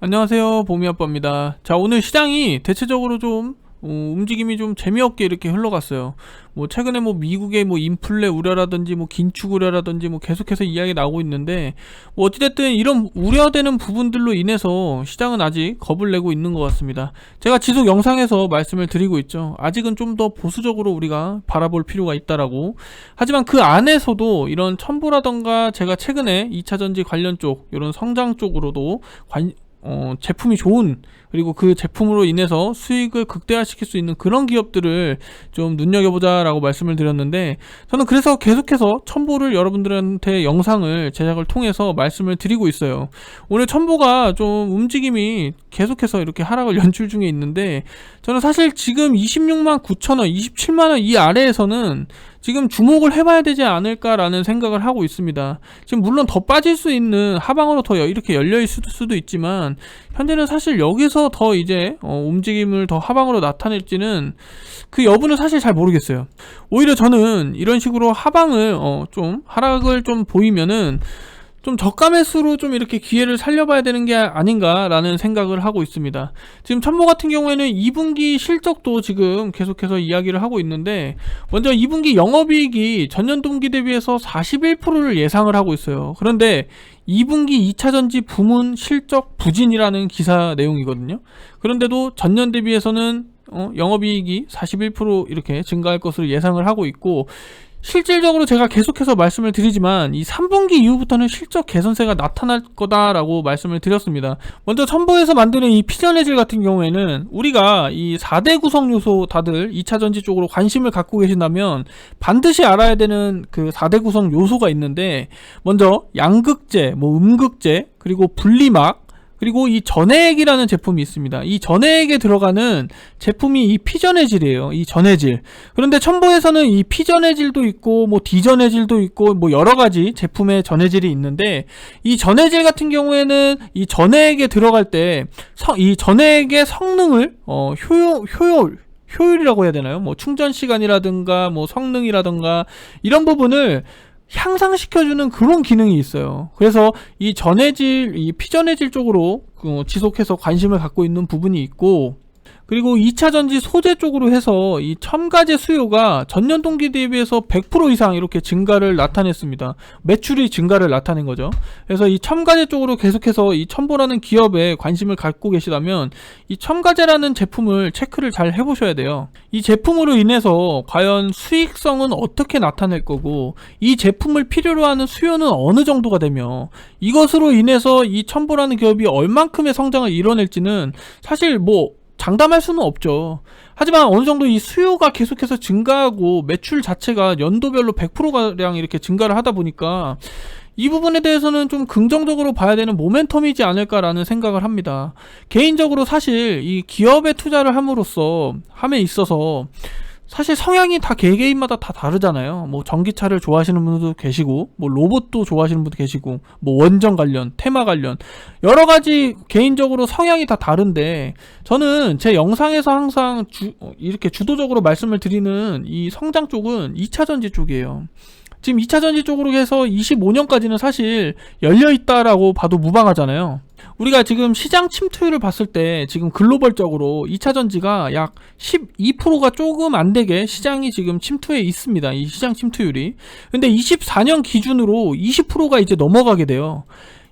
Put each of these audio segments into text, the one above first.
안녕하세요, 보미아빠입니다. 자, 오늘 시장이 대체적으로 좀 움직임이 좀 재미없게 이렇게 흘러갔어요. 뭐 최근에 뭐 미국의 뭐 인플레 우려라든지 뭐 긴축 우려라든지 뭐 계속해서 이야기 나오고 있는데, 뭐 어찌됐든 이런 우려되는 부분들로 인해서 시장은 아직 겁을 내고 있는 것 같습니다. 제가 지속 영상에서 말씀을 드리고 있죠. 아직은 좀 더 보수적으로 우리가 바라볼 필요가 있다라고. 하지만 그 안에서도 이런 첨보라던가 제가 최근에 2차전지 관련 쪽, 이런 성장 쪽으로도 제품이 좋은, 그리고 그 제품으로 인해서 수익을 극대화시킬 수 있는 그런 기업들을 좀 눈여겨보자 라고 말씀을 드렸는데, 저는 그래서 계속해서 첨보를 여러분들한테 영상을 제작을 통해서 말씀을 드리고 있어요. 오늘 첨보가 좀 움직임이 계속해서 이렇게 하락을 연출 중에 있는데, 저는 사실 지금 26만 9천원 27만원 이 아래에서는 지금 주목을 해봐야 되지 않을까라는 생각을 하고 있습니다. 지금 물론 더 빠질 수 있는, 하방으로 더 이렇게 열려있을 수도 있지만, 현재는 사실 여기서 더 이제 움직임을 더 하방으로 나타낼지는 그 여부는 사실 잘 모르겠어요. 오히려 저는 이런 식으로 하방을 좀 하락을 좀 보이면은 좀 저가 매수로 좀 이렇게 기회를 살려봐야 되는 게 아닌가라는 생각을 하고 있습니다. 지금 첨보 같은 경우에는 2분기 실적도 지금 계속해서 이야기를 하고 있는데, 먼저 2분기 영업이익이 전년 동기 대비해서 41%를 예상을 하고 있어요. 그런데 2분기 2차전지 부문 실적 부진이라는 기사 내용이거든요. 그런데도 전년 대비해서는 영업이익이 41% 이렇게 증가할 것으로 예상을 하고 있고, 실질적으로 제가 계속해서 말씀을 드리지만 이 3분기 이후부터는 실적 개선세가 나타날 거다라고 말씀을 드렸습니다. 먼저 첨보에서 만드는 이 피전해질 같은 경우에는 우리가 이 4대 구성 요소, 다들 2차전지 쪽으로 관심을 갖고 계신다면 반드시 알아야 되는 그 4대 구성 요소가 있는데, 먼저 양극재, 뭐 음극재, 그리고 분리막, 그리고 이 전해액이라는 제품이 있습니다. 이 전해액에 들어가는 제품이 이 피전해질이에요. 이 전해질. 그런데 첨보에서는 이 피전해질도 있고 뭐 디전해질도 있고 뭐 여러가지 제품의 전해질이 있는데, 이 전해질 같은 경우에는 이 전해액에 들어갈 때 이 전해액의 성능을 효율이라고 해야 되나요? 뭐 충전 시간이라든가 뭐 성능이라든가 이런 부분을 향상시켜주는 그런 기능이 있어요. 그래서 이 전해질, 이 피전해질 쪽으로 지속해서 관심을 갖고 있는 부분이 있고, 그리고 2차전지 소재 쪽으로 해서 이 첨가제 수요가 전년 동기 대비해서 100% 이상 이렇게 증가를 나타냈습니다. 매출이 증가를 나타낸 거죠. 그래서 이 첨가제 쪽으로 계속해서 이 첨보라는 기업에 관심을 갖고 계시다면 이 첨가제라는 제품을 체크를 잘 해보셔야 돼요. 이 제품으로 인해서 과연 수익성은 어떻게 나타낼 거고, 이 제품을 필요로 하는 수요는 어느 정도가 되며, 이것으로 인해서 이 첨보라는 기업이 얼만큼의 성장을 이뤄낼지는 사실 뭐 장담할 수는 없죠. 하지만 어느 정도 이 수요가 계속해서 증가하고 매출 자체가 연도별로 100%가량 이렇게 증가를 하다 보니까 이 부분에 대해서는 좀 긍정적으로 봐야 되는 모멘텀이지 않을까라는 생각을 합니다. 개인적으로 사실 이 기업에 투자를 함에 있어서 사실 성향이 다 개개인마다 다 다르잖아요. 뭐 전기차를 좋아하시는 분도 계시고, 뭐 로봇도 좋아하시는 분도 계시고, 뭐 원전 관련, 테마 관련 여러가지 개인적으로 성향이 다 다른데, 저는 제 영상에서 항상 이렇게 주도적으로 말씀을 드리는 이 성장 쪽은 2차전지 쪽이에요. 지금 2차전지 쪽으로 해서 25년까지는 사실 열려있다라고 봐도 무방하잖아요. 우리가 지금 시장 침투율을 봤을 때 지금 글로벌적으로 2차전지가 약 12%가 조금 안되게 시장이 지금 침투해 있습니다. 이 시장 침투율이. 근데 24년 기준으로 20%가 이제 넘어가게 돼요.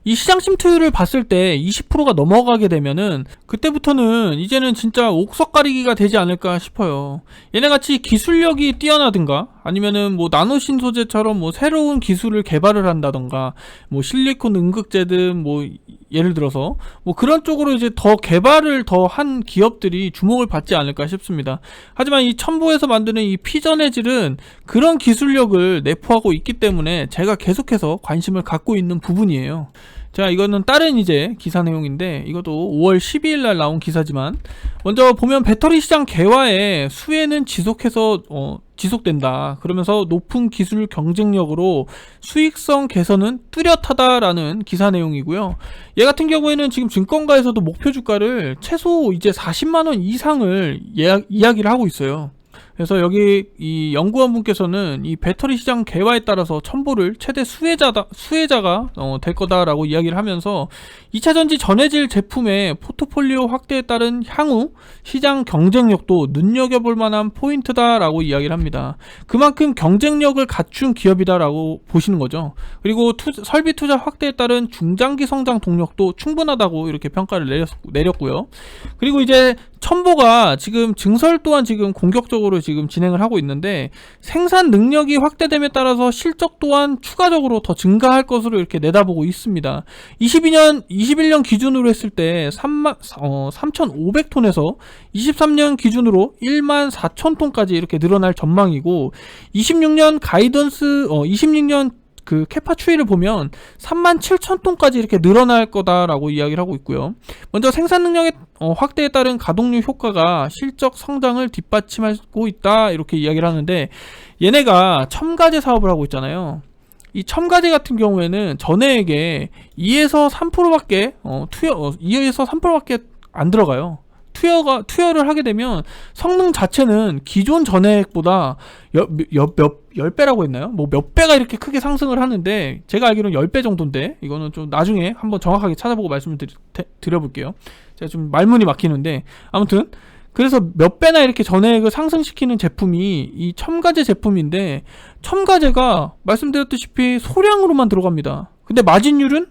이 시장 침투율을 봤을 때 20%가 넘어가게 되면은 그때부터는 이제는 진짜 옥석 가리기가 되지 않을까 싶어요. 얘네같이 기술력이 뛰어나든가, 아니면은 뭐 나노신 소재처럼 뭐 새로운 기술을 개발을 한다던가, 뭐 실리콘 음극재든 뭐 예를 들어서 뭐 그런 쪽으로 이제 더 개발을 더 한 기업들이 주목을 받지 않을까 싶습니다. 하지만 이 첨보에서 만드는 이 피전해질은 그런 기술력을 내포하고 있기 때문에 제가 계속해서 관심을 갖고 있는 부분이에요. 자, 이거는 다른 이제 기사 내용인데, 이것도 5월 12일 날 나온 기사지만, 먼저 보면 배터리 시장 개화에 수혜는 지속된다. 그러면서 높은 기술 경쟁력으로 수익성 개선은 뚜렷하다라는 기사 내용이고요. 얘 같은 경우에는 지금 증권가에서도 목표 주가를 최소 이제 40만원 이상을 이야기를 하고 있어요. 그래서 여기 이 연구원분께서는 이 배터리 시장 개화에 따라서 첨보를 최대 수혜자가 될 거다라고 이야기를 하면서 2차전지 전해질 제품의 포트폴리오 확대에 따른 향후 시장 경쟁력도 눈여겨볼 만한 포인트다라고 이야기를 합니다. 그만큼 경쟁력을 갖춘 기업이다라고 보시는 거죠. 그리고 설비 투자 확대에 따른 중장기 성장 동력도 충분하다고 이렇게 평가를 내렸고요. 그리고 이제 첨보가 지금 증설 또한 지금 공격적으로 지금 진행을 하고 있는데, 생산 능력이 확대됨에 따라서 실적 또한 추가적으로 더 증가할 것으로 이렇게 내다보고 있습니다. 21년 기준으로 했을 때 3,500톤에서 23년 기준으로 14,000톤까지 이렇게 늘어날 전망이고, 26년 가이던스 26년 그 캐파 추이를 보면 37,000톤까지 이렇게 늘어날 거다라고 이야기를 하고 있고요. 먼저 생산 능력의 확대에 따른 가동률 효과가 실적 성장을 뒷받침하고 있다 이렇게 이야기를 하는데, 얘네가 첨가제 사업을 하고 있잖아요. 이 첨가제 같은 경우에는 전해액에 2에서 3%밖에 2에서 3%밖에 안 들어가요. 투여를 하게 되면 성능 자체는 기존 전해액보다 10배라고 했나요? 뭐 몇 배가 이렇게 크게 상승을 하는데, 제가 알기로는 10배 정도인데, 이거는 좀 나중에 한번 정확하게 찾아보고 말씀을 드려볼게요. 제가 좀 말문이 막히는데, 아무튼 그래서 몇 배나 이렇게 전해액을 상승시키는 제품이 이 첨가제 제품인데, 첨가제가 말씀드렸다시피 소량으로만 들어갑니다. 근데 마진율은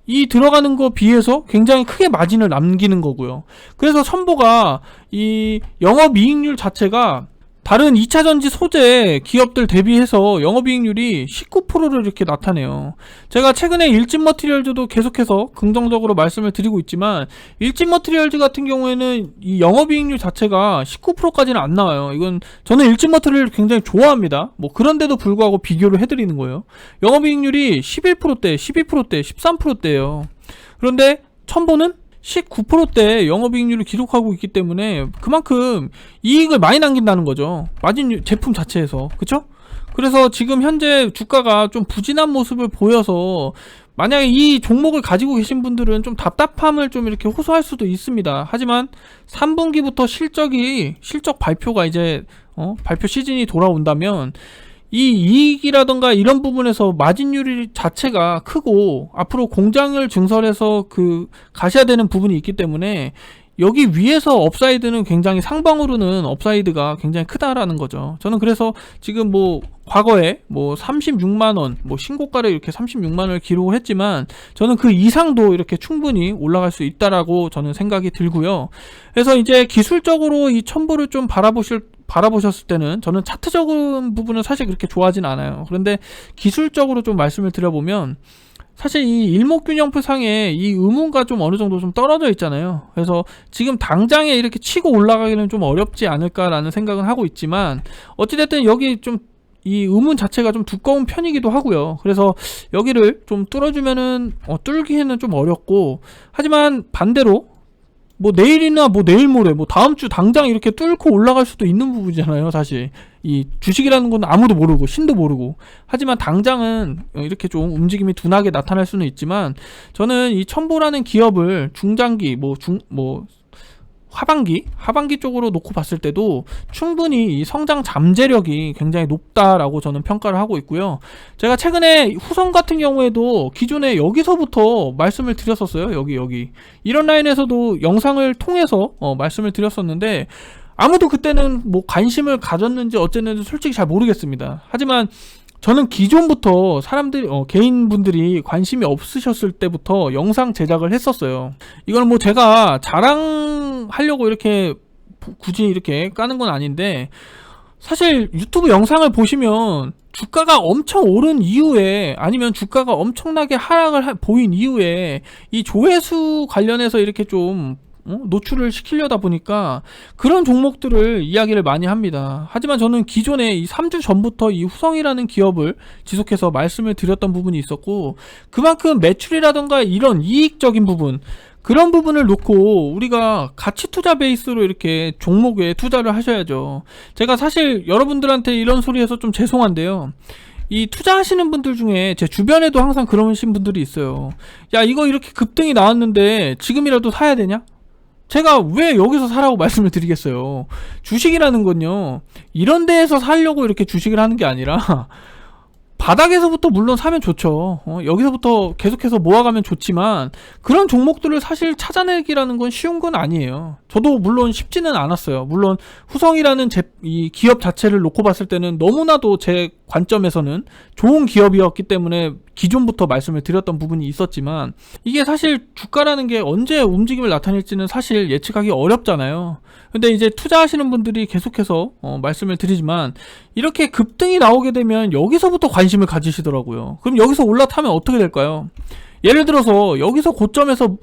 이 들어가는 거 비해서 굉장히 크게 마진을 남기는 거고요. 그래서 첨보가 이 영업이익률 자체가 다른 2차전지 소재 기업들 대비해서 영업이익률이 19%를 이렇게 나타내요. 제가 최근에 일진머티리얼즈도 계속해서 긍정적으로 말씀을 드리고 있지만, 일진머티리얼즈 같은 경우에는 이 영업이익률 자체가 19%까지는 안 나와요. 이건 저는 일진머티리얼을 굉장히 좋아합니다. 뭐 그런데도 불구하고 비교를 해드리는 거예요. 영업이익률이 11%대, 12%대, 13%대예요. 그런데 첨보는 19%대 영업이익률을 기록하고 있기 때문에 그만큼 이익을 많이 남긴다는 거죠. 마진 제품 자체에서. 그쵸? 그래서 지금 현재 주가가 좀 부진한 모습을 보여서, 만약에 이 종목을 가지고 계신 분들은 좀 답답함을 좀 이렇게 호소할 수도 있습니다. 하지만 3분기부터 실적 발표가 이제 발표 시즌이 돌아온다면, 이 이익이라던가 이런 부분에서 마진율 자체가 크고 앞으로 공장을 증설해서 가셔야 되는 부분이 있기 때문에, 여기 위에서 업사이드는 굉장히 상방으로는 업사이드가 굉장히 크다라는 거죠. 저는 그래서 지금 뭐 과거에 뭐 36만원 뭐 신고가를 이렇게 36만원을 기록을 했지만, 저는 그 이상도 이렇게 충분히 올라갈 수 있다라고 저는 생각이 들고요. 그래서 이제 기술적으로 이 첨보를 좀 바라보셨을 때는, 저는 차트적인 부분은 사실 그렇게 좋아하진 않아요. 그런데 기술적으로 좀 말씀을 드려보면, 사실 이 일목균형표상에 이 의문과 좀 어느 정도 좀 떨어져 있잖아요. 그래서 지금 당장에 이렇게 치고 올라가기는 좀 어렵지 않을까라는 생각은 하고 있지만, 어찌됐든 여기 좀 이 의문 자체가 좀 두꺼운 편이기도 하고요. 그래서 여기를 좀 뚫어주면은 뚫기에는 좀 어렵고, 하지만 반대로 뭐 내일이나 뭐 내일 모레 뭐 다음 주 당장 이렇게 뚫고 올라갈 수도 있는 부분이잖아요. 사실 이 주식이라는 건 아무도 모르고 신도 모르고, 하지만 당장은 이렇게 좀 움직임이 둔하게 나타날 수는 있지만, 저는 이 첨보라는 기업을 중장기 하반기 쪽으로 놓고 봤을 때도 충분히 이 성장 잠재력이 굉장히 높다라고 저는 평가를 하고 있고요. 제가 최근에 후성 같은 경우에도 기존에 여기서부터 말씀을 드렸었어요. 여기 이런 라인에서도 영상을 통해서 말씀을 드렸었는데, 아무도 그때는 뭐 관심을 가졌는지 어쨌는지 솔직히 잘 모르겠습니다. 하지만 저는 기존부터 개인분들이 관심이 없으셨을 때부터 영상 제작을 했었어요. 이건 뭐 제가 자랑하려고 이렇게 굳이 이렇게 까는 건 아닌데, 사실 유튜브 영상을 보시면 주가가 엄청 오른 이후에, 아니면 주가가 엄청나게 하락을 보인 이후에 이 조회수 관련해서 이렇게 좀 노출을 시키려다 보니까 그런 종목들을 이야기를 많이 합니다. 하지만 저는 기존에 이 3주 전부터 이 후성이라는 기업을 지속해서 말씀을 드렸던 부분이 있었고, 그만큼 매출이라던가 이런 이익적인 부분, 그런 부분을 놓고 우리가 가치 투자 베이스로 이렇게 종목에 투자를 하셔야죠. 제가 사실 여러분들한테 이런 소리 해서 좀 죄송한데요, 이 투자하시는 분들 중에 제 주변에도 항상 그러신 분들이 있어요. 야, 이거 이렇게 급등이 나왔는데 지금이라도 사야 되냐? 제가 왜 여기서 사라고 말씀을 드리겠어요. 주식이라는 건요, 이런 데에서 사려고 이렇게 주식을 하는 게 아니라 바닥에서부터 물론 사면 좋죠. 여기서부터 계속해서 모아가면 좋지만 그런 종목들을 사실 찾아내기라는 건 쉬운 건 아니에요. 저도 물론 쉽지는 않았어요. 물론 후성이라는 이 기업 자체를 놓고 봤을 때는 너무나도 제 관점에서는 좋은 기업이었기 때문에 기존부터 말씀을 드렸던 부분이 있었지만, 이게 사실 주가라는 게 언제 움직임을 나타낼지는 사실 예측하기 어렵잖아요. 근데 이제 투자하시는 분들이 계속해서 말씀을 드리지만, 이렇게 급등이 나오게 되면 여기서부터 관심을 가지시더라고요. 그럼 여기서 올라타면 어떻게 될까요? 예를 들어서 여기서 고점에서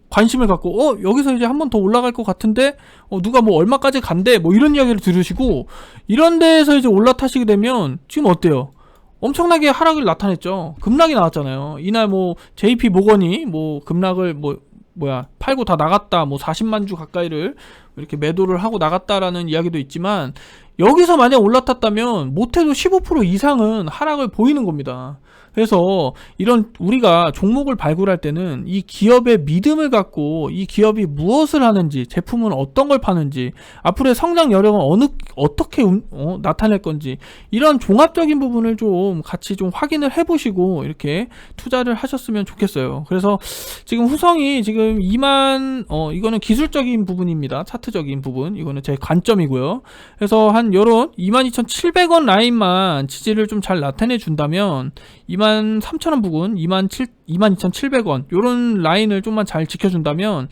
관심을 갖고 여기서 이제 한 번 더 올라갈 것 같은데 누가 뭐 얼마까지 간대 뭐 이런 이야기를 들으시고, 이런 데에서 이제 올라타시게 되면 지금 어때요? 엄청나게 하락을 나타냈죠. 급락이 나왔잖아요. 이날 뭐 JP 모건이 뭐 급락을 팔고 다 나갔다, 뭐 40만 주 가까이를 이렇게 매도를 하고 나갔다라는 이야기도 있지만, 여기서 만약 올라탔다면 못해도 15% 이상은 하락을 보이는 겁니다. 그래서 이런 우리가 종목을 발굴할 때는 이 기업의 믿음을 갖고 이 기업이 무엇을 하는지, 제품은 어떤 걸 파는지, 앞으로의 성장 여력은 어떻게 나타낼 건지, 이런 종합적인 부분을 좀 같이 좀 확인을 해보시고 이렇게 투자를 하셨으면 좋겠어요. 그래서 지금 후성이 지금 이거는 기술적인 부분입니다. 차트적인 부분, 이거는 제 관점이고요. 그래서 한 요런 22,700원 라인만 지지를 좀 잘 나타내 준다면 23,000원 부근, 22,700원 요런 라인을 좀만 잘 지켜준다면,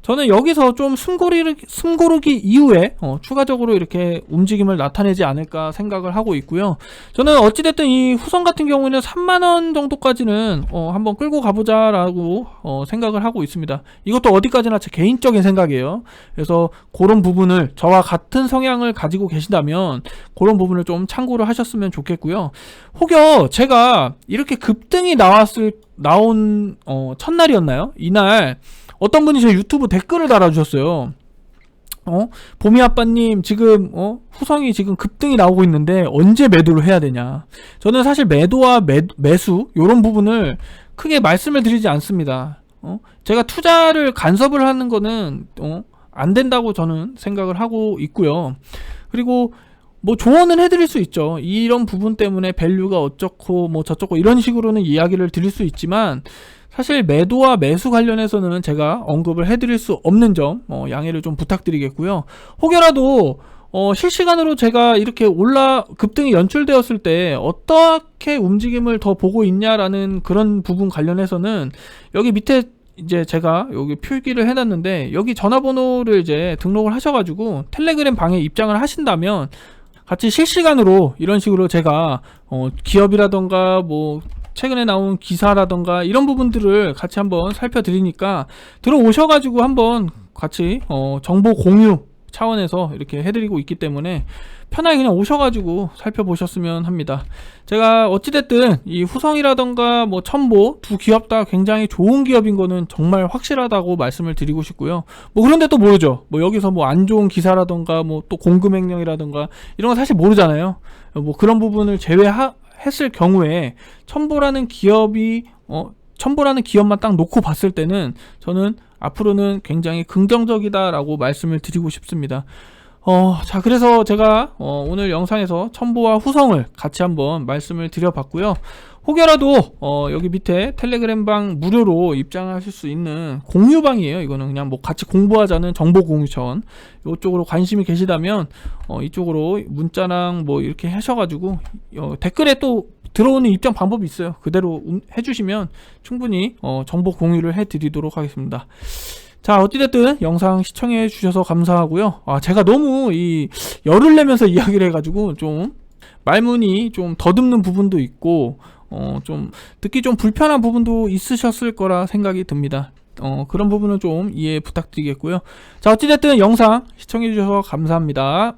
저는 여기서 좀 숨고르기 이후에 추가적으로 이렇게 움직임을 나타내지 않을까 생각을 하고 있고요. 저는 어찌됐든 이 후성 같은 경우에는 3만원 정도까지는 한번 끌고 가보자 라고 생각을 하고 있습니다. 이것도 어디까지나 제 개인적인 생각이에요. 그래서 그런 부분을, 저와 같은 성향을 가지고 계신다면 그런 부분을 좀 참고를 하셨으면 좋겠고요. 혹여 제가 이렇게 급등이 나온 첫날이었나요? 이날 어떤 분이 제 유튜브 댓글을 달아주셨어요. 봄이아빠님 지금 후성이 지금 급등이 나오고 있는데 언제 매도를 해야 되냐. 저는 사실 매도와 매수 요런 부분을 크게 말씀을 드리지 않습니다. 제가 투자를 간섭을 하는 거는 안 된다고 저는 생각을 하고 있고요. 그리고 뭐 조언은 해드릴 수 있죠. 이런 부분 때문에 밸류가 어쩌고 뭐 저쩌고 이런 식으로는 이야기를 드릴 수 있지만, 사실 매도와 매수 관련해서는 제가 언급을 해드릴 수 없는 점 양해를 좀 부탁드리겠고요. 혹여라도 실시간으로 제가 이렇게 급등이 연출되었을 때 어떻게 움직임을 더 보고 있냐라는 그런 부분 관련해서는 여기 밑에 이제 제가 여기 표기를 해놨는데, 여기 전화번호를 이제 등록을 하셔가지고 텔레그램 방에 입장을 하신다면 같이 실시간으로 이런 식으로 제가 기업이라던가 뭐 최근에 나온 기사라던가 이런 부분들을 같이 한번 살펴드리니까 들어오셔가지고 한번 같이 정보 공유 차원에서 이렇게 해드리고 있기 때문에 편하게 그냥 오셔가지고 살펴보셨으면 합니다. 제가 어찌됐든 이 후성이라던가 뭐 첨보 두 기업 다 굉장히 좋은 기업인 거는 정말 확실하다고 말씀을 드리고 싶고요. 뭐 그런데 또 모르죠. 뭐 여기서 뭐 안 좋은 기사라던가 뭐 또 공급횡령이라던가 이런 거 사실 모르잖아요. 뭐 그런 부분을 했을 경우에 첨보라는 기업만 딱 놓고 봤을 때는 저는 앞으로는 굉장히 긍정적이다라고 말씀을 드리고 싶습니다. 자, 그래서 제가 오늘 영상에서 첨보와 후성을 같이 한번 말씀을 드려봤고요. 혹여라도 여기 밑에 텔레그램 방 무료로 입장하실 수 있는 공유방이에요. 이거는 그냥 뭐 같이 공부하자는 정보 공유천, 이쪽으로 관심이 계시다면 이쪽으로 문자랑 뭐 이렇게 하셔가지고 댓글에 또 들어오는 입장 방법이 있어요. 그대로 해주시면 충분히 정보 공유를 해드리도록 하겠습니다. 자, 어찌됐든 영상 시청해 주셔서 감사하고요. 제가 너무 열을 내면서 이야기를 해가지고 좀 말문이 좀 더듬는 부분도 있고 좀 듣기 좀 불편한 부분도 있으셨을 거라 생각이 듭니다. 그런 부분은 좀 이해 부탁드리겠고요. 자, 어찌됐든 영상 시청해 주셔서 감사합니다.